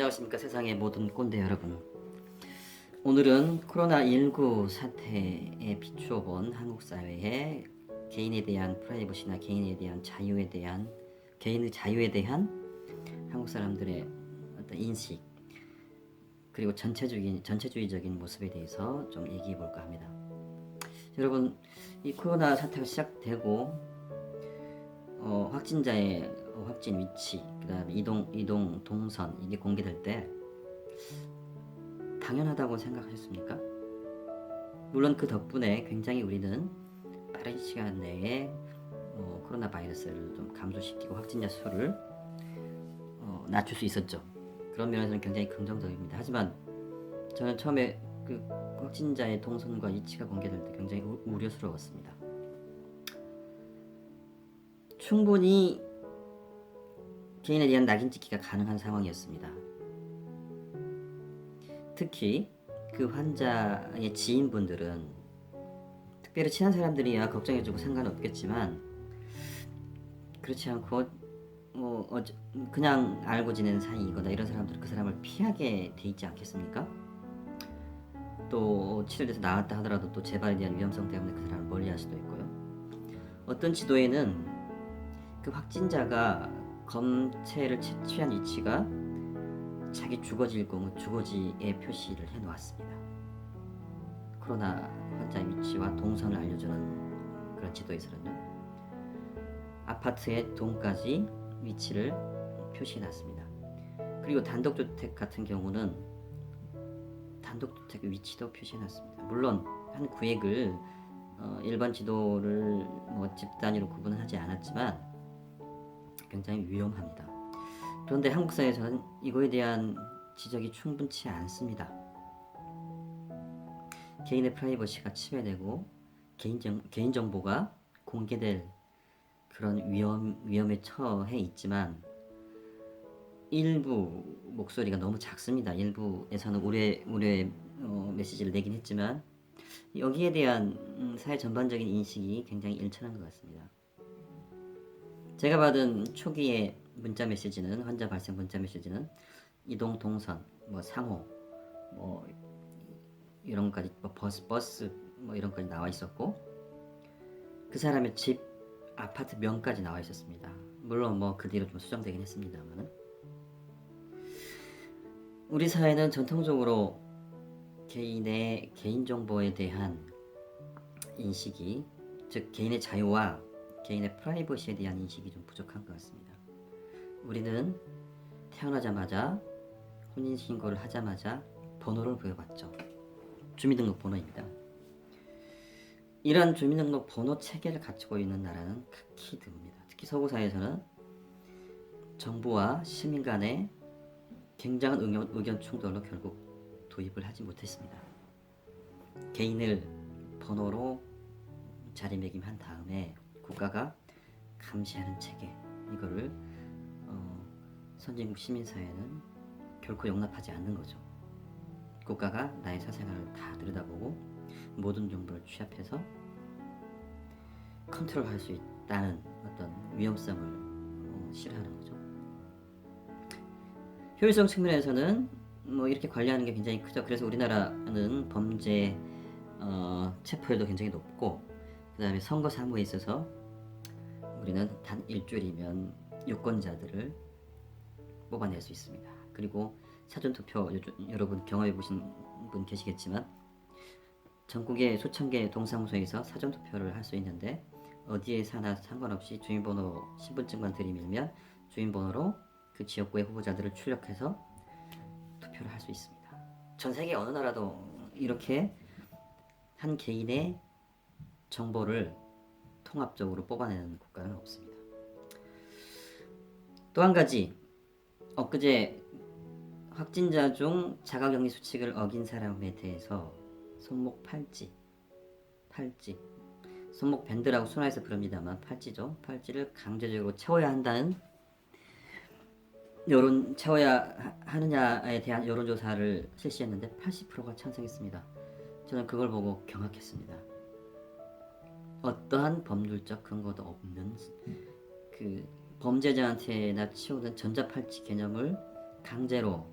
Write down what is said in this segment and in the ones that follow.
안녕하십니까 세상의 모든 꼰대 여러분. 오늘은 코로나19 사태에 비추어 본 한국 사회의 개인에 대한 프라이버시나 개인의 자유에 대한 한국 사람들의 어떤 인식, 그리고 전체주의적인 모습에 대해서 좀 얘기해 볼까 합니다. 여러분, 이 코로나 사태가 시작되고 확진자의 확진 위치, 그다음에 이동 동선 이게 공개될 때 당연하다고 생각하셨습니까? 물론 그 덕분에 굉장히 우리는 빠른 시간 내에 코로나 바이러스를 좀 감소시키고 확진자 수를 낮출 수 있었죠. 그런 면에서는 굉장히 긍정적입니다. 하지만 저는 처음에 그 확진자의 동선과 위치가 공개될 때 굉장히 우려스러웠습니다. 충분히 개인에 대한 낙인 찍기가 가능한 상황이었습니다. 특히 그 환자의 지인분들은 특별히 친한 사람들이야 걱정해주고 상관없겠지만 그렇지 않고 그냥 알고 지내는 사이이거나 이런 사람들은 그 사람을 피하게 돼 있지 않겠습니까? 또 치료돼서 나았다 하더라도 또 재발에 대한 위험성 때문에 그 사람을 멀리할 수도 있고요. 어떤 지도에는 그 확진자가 검체를 채취한 위치가 자기 주거지일 경우 주거지에 표시를 해놓았습니다. 코로나 환자의 위치와 동선을 알려주는 그런 지도에서는요. 아파트의 동까지 위치를 표시해놨습니다. 그리고 단독주택 같은 경우는 단독주택 위치도 표시해놨습니다. 물론 한 구획을 일반 지도를 집 단위로 구분은 하지 않았지만 굉장히 위험합니다. 그런데 한국 사회에서는 이거에 대한 지적이 충분치 않습니다. 개인의 프라이버시가 침해되고 개인정보가 공개될 그런 위험에 처해 있지만 일부 목소리가 너무 작습니다. 일부에서는 우려 메시지를 내긴 했지만 여기에 대한 사회 전반적인 인식이 굉장히 일천한 것 같습니다. 제가 받은 초기의 문자 메시지는 환자 발생 문자 메시지는 이동 동선, 상호, 이런 것까지 버스 이런 것까지 나와 있었고 그 사람의 집, 아파트 명까지 나와 있었습니다. 물론 그 뒤로 좀 수정되긴 했습니다만 우리 사회는 전통적으로 개인의 개인정보에 대한 인식이 즉 개인의 자유와 개인의 프라이버시에 대한 인식이 좀 부족한 것 같습니다. 우리는 태어나자마자 혼인신고를 하자마자 번호를 부여받죠. 주민등록번호입니다. 이러한 주민등록 번호 체계를 갖추고 있는 나라는 극히 드뭅니다. 특히 서구사회에서는 정부와 시민 간의 굉장한 의견 충돌로 결국 도입을 하지 못했습니다. 개인을 번호로 자리매김한 다음에 국가가 감시하는 체계, 이거를 선진국 시민사회는 결코 용납하지 않는 거죠. 국가가 나의 사생활을 다 들여다보고 모든 정보를 취합해서 컨트롤할 수 있다는 어떤 위험성을 싫어하는 거죠. 효율성 측면에서는 이렇게 관리하는 게 굉장히 크죠. 그래서 우리나라는 범죄 체포율도 굉장히 높고 그 다음에 선거 사무에 있어서 우리는 단 일주일이면 유권자들을 뽑아낼 수 있습니다. 그리고 사전투표 여러분 경험해 보신 분 계시겠지만 전국의 수천 개의 동사무소에서 사전투표를 할 수 있는데 어디에 사나 상관없이 주민번호 신분증만 들이밀면 주민번호로 그 지역구의 후보자들을 출력해서 투표를 할 수 있습니다. 전 세계 어느 나라도 이렇게 한 개인의 정보를 통합적으로 뽑아내는 국가는 없습니다. 또 한 가지, 엊그제 확진자 중 자가격리 수칙을 어긴 사람에 대해서 손목 팔찌, 손목 밴드라고 순화해서 부릅니다만 팔찌죠. 팔찌를 강제적으로 채워야 한다는 채워야 하느냐에 대한 여론조사를 실시했는데 80%가 찬성했습니다. 저는 그걸 보고 경악했습니다. 어떠한 법률적 근거도 없는 그 범죄자한테나 치우는 전자팔찌 개념을 강제로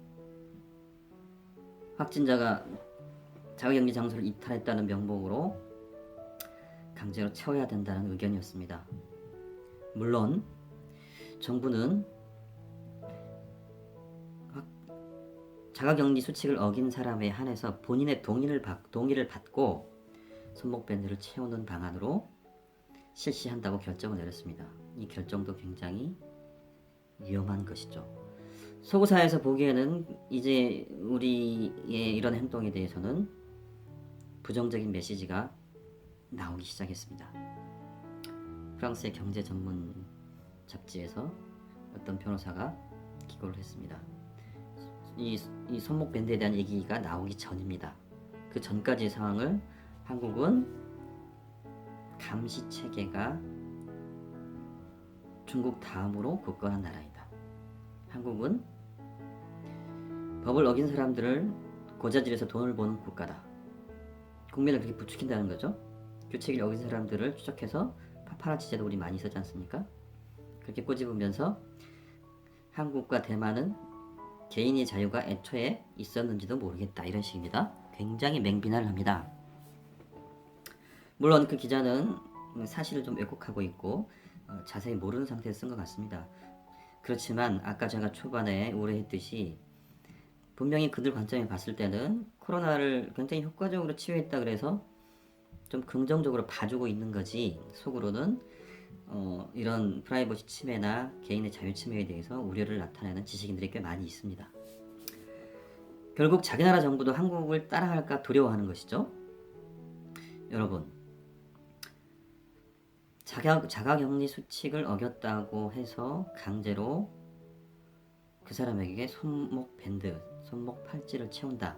확진자가 자가격리 장소를 이탈했다는 명목으로 강제로 채워야 된다는 의견이었습니다. 물론 정부는 자가격리 수칙을 어긴 사람에 한해서 본인의 동의를 받고 손목밴드를 채우는 방안으로 실시한다고 결정을 내렸습니다. 이 결정도 굉장히 위험한 것이죠. 서구사회에서 보기에는 이제 우리의 이런 행동에 대해서는 부정적인 메시지가 나오기 시작했습니다. 프랑스의 경제 전문 잡지에서 어떤 변호사가 기고를 했습니다. 이 손목 밴드에 대한 얘기가 나오기 전입니다. 그 전까지의 상황을 한국은 감시 체계가 중국 다음으로 굳건한 나라이다. 한국은 법을 어긴 사람들을 고자질해서 돈을 버는 국가다. 국민을 그렇게 부추긴다는 거죠. 규칙을 어긴 사람들을 추적해서 파파라치제도 우리 많이 쓰지 않습니까? 그렇게 꼬집으면서 한국과 대만은 개인의 자유가 애초에 있었는지도 모르겠다, 이런 식입니다. 굉장히 맹비난을 합니다. 물론 그 기자는 사실을 좀 왜곡하고 있고 자세히 모르는 상태에서 쓴 것 같습니다. 그렇지만 아까 제가 초반에 우려했듯이 분명히 그들 관점에 봤을 때는 코로나를 굉장히 효과적으로 치유했다 그래서 좀 긍정적으로 봐주고 있는 거지, 속으로는 이런 프라이버시 침해나 개인의 자유 침해에 대해서 우려를 나타내는 지식인들이 꽤 많이 있습니다. 결국 자기 나라 정부도 한국을 따라할까 두려워하는 것이죠. 여러분, 자가격리 수칙을 어겼다고 해서 강제로 그 사람에게 손목 밴드, 손목 팔찌를 채운다.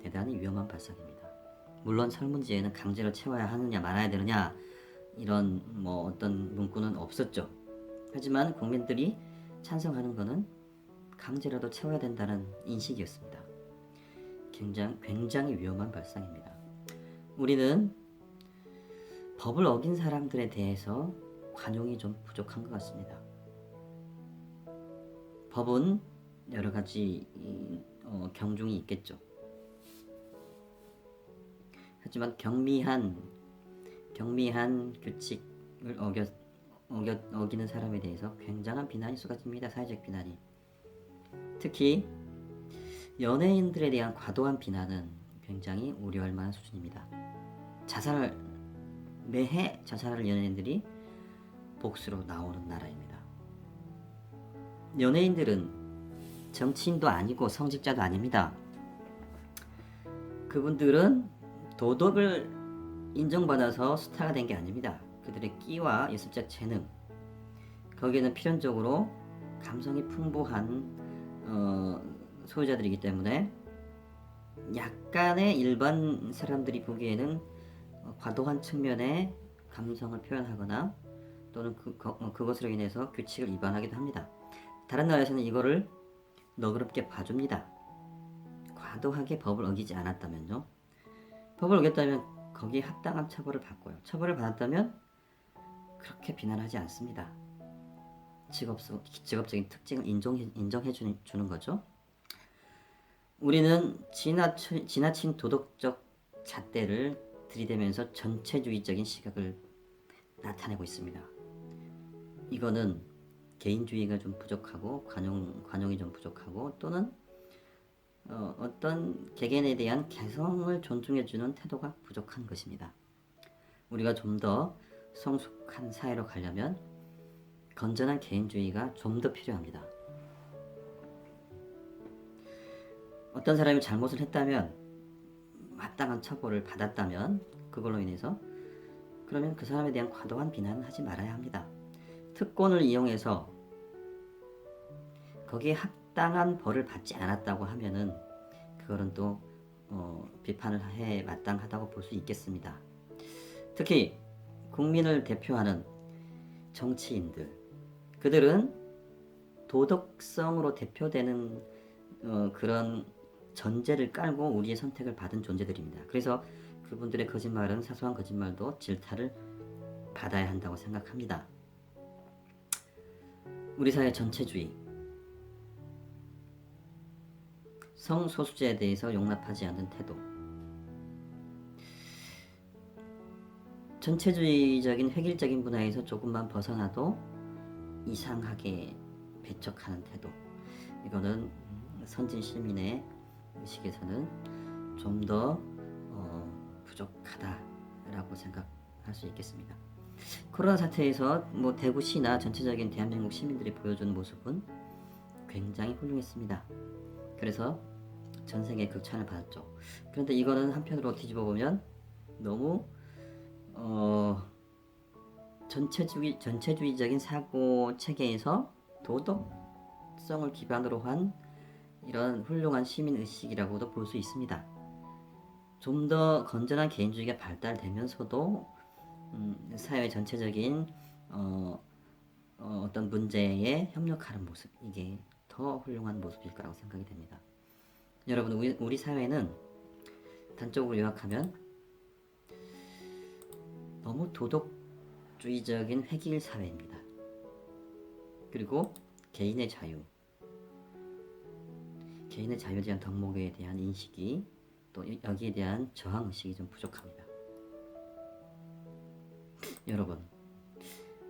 대단히 위험한 발상입니다. 물론 설문지에는 강제로 채워야 하느냐 말아야 되느냐 이런 어떤 문구는 없었죠. 하지만 국민들이 찬성하는 것은 강제라도 채워야 된다는 인식이었습니다. 굉장히 위험한 발상입니다. 우리는 법을 어긴 사람들에 대해서 관용이 좀 부족한 것 같습니다. 법은 여러 가지 경중이 있겠죠. 하지만 경미한 규칙을 어기는 사람에 대해서 굉장한 비난이 쏟아집니다. 사회적 비난이. 특히 연예인들에 대한 과도한 비난은 굉장히 우려할 만한 수준입니다. 매해 자살할 연예인들이 복수로 나오는 나라입니다. 연예인들은 정치인도 아니고 성직자도 아닙니다. 그분들은 도덕을 인정받아서 스타가 된 게 아닙니다. 그들의 끼와 예술적 재능, 거기에는 필연적으로 감성이 풍부한 소유자들이기 때문에 약간의 일반 사람들이 보기에는 과도한 측면의 감성을 표현하거나 또는 그것으로 인해서 규칙을 위반하기도 합니다. 다른 나라에서는 이거를 너그럽게 봐줍니다. 과도하게 법을 어기지 않았다면요. 법을 어겼다면 거기에 합당한 처벌을 받고요. 처벌을 받았다면 그렇게 비난하지 않습니다. 직업적인 특징을 인정해 주는 거죠. 우리는 지나친 도덕적 잣대를 들이대면서 전체주의적인 시각을 나타내고 있습니다. 이거는 개인주의가 좀 부족하고 관용이 좀 부족하고 또는 어떤 개개인에 대한 개성을 존중해주는 태도가 부족한 것입니다. 우리가 좀 더 성숙한 사회로 가려면 건전한 개인주의가 좀 더 필요합니다. 어떤 사람이 잘못을 했다면 마땅한 처벌을 받았다면 그걸로 인해서 그러면 그 사람에 대한 과도한 비난은 하지 말아야 합니다. 특권을 이용해서 거기에 합당한 벌을 받지 않았다고 하면은 그거는 또 비판을 해 마땅하다고 볼 수 있겠습니다. 특히 국민을 대표하는 정치인들, 그들은 도덕성으로 대표되는 그런 전제를 깔고 우리의 선택을 받은 존재들입니다. 그래서 그분들의 거짓말은 사소한 거짓말도 질타를 받아야 한다고 생각합니다. 우리 사회 전체주의, 성소수자에 대해서 용납하지 않는 태도, 전체주의적인 획일적인 문화에서 조금만 벗어나도 이상하게 배척하는 태도. 이거는 선진 시민의 의식에서는 좀 더 부족하다라고 생각할 수 있겠습니다. 코로나 사태에서 뭐 대구시나 전체적인 대한민국 시민들이 보여준 모습은 굉장히 훌륭했습니다. 그래서 전 세계 극찬을 받았죠. 그런데 이거는 한편으로 뒤집어 보면 너무 전체주의적인 사고 체계에서 도덕성을 기반으로 한 이런 훌륭한 시민 의식이라고도 볼 수 있습니다. 좀 더 건전한 개인주의가 발달되면서도 사회 전체적인 어떤 문제에 협력하는 모습, 이게 더 훌륭한 모습일 거라고 생각이 됩니다. 여러분, 우리 사회는 단적으로 요약하면 너무 도덕주의적인 획일 사회입니다. 그리고 개인의 자유에 대한 덕목에 대한 인식이, 또 여기에 대한 저항의식이 좀 부족합니다. 여러분,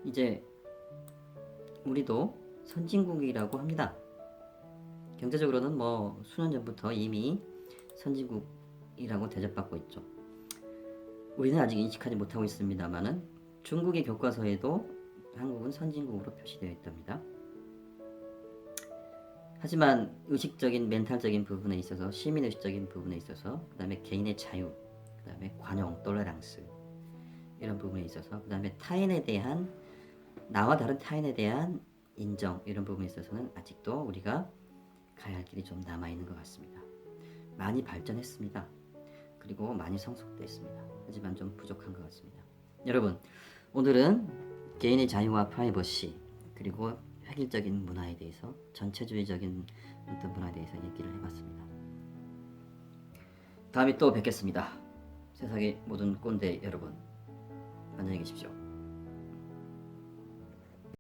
이제 우리도 선진국이라고 합니다. 경제적으로는 뭐 수년 전부터 이미 선진국이라고 대접받고 있죠. 우리는 아직 인식하지 못하고 있습니다만은 중국의 교과서에도 한국은 선진국으로 표시되어 있답니다. 하지만 의식적인 멘탈적인 부분에 있어서, 시민의식적인 부분에 있어서, 그 다음에 개인의 자유, 그 다음에 관용, 톨레랑스, 이런 부분에 있어서, 그 다음에 타인에 대한, 나와 다른 타인에 대한 인정, 이런 부분에 있어서는 아직도 우리가 가야 할 길이 좀 남아있는 것 같습니다. 많이 발전했습니다. 그리고 많이 성숙됐습니다. 하지만 좀 부족한 것 같습니다. 여러분, 오늘은 개인의 자유와 프라이버시, 그리고 획일적인 문화에 대해서, 전체주의적인 어떤 문화에 대해서 얘기를 해봤습니다. 다음에 또 뵙겠습니다. 세상의 모든 꼰대 여러분, 안녕히 계십시오.